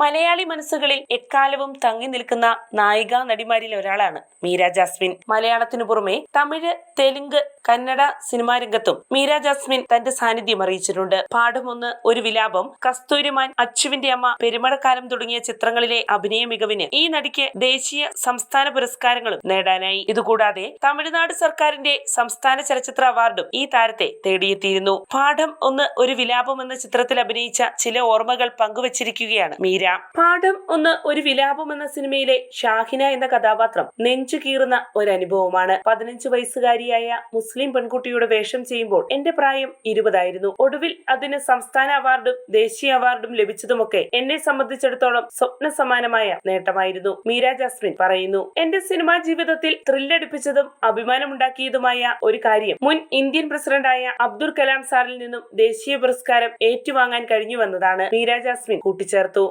മലയാളി മനസ്സുകളിൽ എക്കാലവും തങ്ങി നിൽക്കുന്ന നായികാ നടിമാരിൽ ഒരാളാണ് മീര ജാസ്മിൻ. മലയാളത്തിനു പുറമെ തമിഴ്, തെലുങ്ക്, കന്നഡ സിനിമാ രംഗത്തും മീര ജാസ്മിൻ തന്റെ സാന്നിധ്യം അറിയിച്ചിട്ടുണ്ട്. പാഠം 1, ഒരു വിലാപം, കസ്തൂരിമാൻ, അച്ചുവിന്റെ അമ്മ, പെരുമഴക്കാലം തുടങ്ങിയ ചിത്രങ്ങളിലെ അഭിനയ മികവിന് ഈ നടിക്ക് ദേശീയ, സംസ്ഥാന പുരസ്കാരങ്ങളും നേടാനായി. ഇതുകൂടാതെ തമിഴ്നാട് സർക്കാരിന്റെ സംസ്ഥാന ചലച്ചിത്ര അവാർഡും ഈ താരത്തെ തേടിയെത്തിയിരുന്നു. പാഠം 1, ഒരു വിലാപം എന്ന ചിത്രത്തിൽ അഭിനയിച്ച ചില ഓർമ്മകൾ പങ്കുവച്ചിരിക്കുകയാണ് മീര. പാഠം 1, ഒരു വിലാപം എന്ന സിനിമയിലെ ഷാഹിന എന്ന കഥാപാത്രം നെഞ്ചു കീറുന്ന ഒരു അനുഭവമാണ്. 15 വയസ്സുകാരിയായ മുസ്ലിം പെൺകുട്ടിയുടെ വേഷം ചെയ്യുമ്പോൾ എന്റെ പ്രായം 20 ആയിരുന്നു. ഒടുവിൽ അതിന് സംസ്ഥാന അവാർഡും ദേശീയ അവാർഡും ലഭിച്ചതുമൊക്കെ എന്നെ സംബന്ധിച്ചിടത്തോളം സ്വപ്ന സമാനമായ നേട്ടമായിരുന്നു, മീര ജാസ്മിൻ പറയുന്നു. എന്റെ സിനിമാ ജീവിതത്തിൽ ത്രില്ലടിപ്പിച്ചതും അഭിമാനമുണ്ടാക്കിയതുമായ ഒരു കാര്യം മുൻ ഇന്ത്യൻ പ്രസിഡന്റായ അബ്ദുൽ കലാം സാറിൽ നിന്നും ദേശീയ പുരസ്കാരം ഏറ്റുവാങ്ങാൻ കഴിഞ്ഞുവെന്നതാണ്, മീര ജാസ്മിൻ കൂട്ടിച്ചേർത്തു.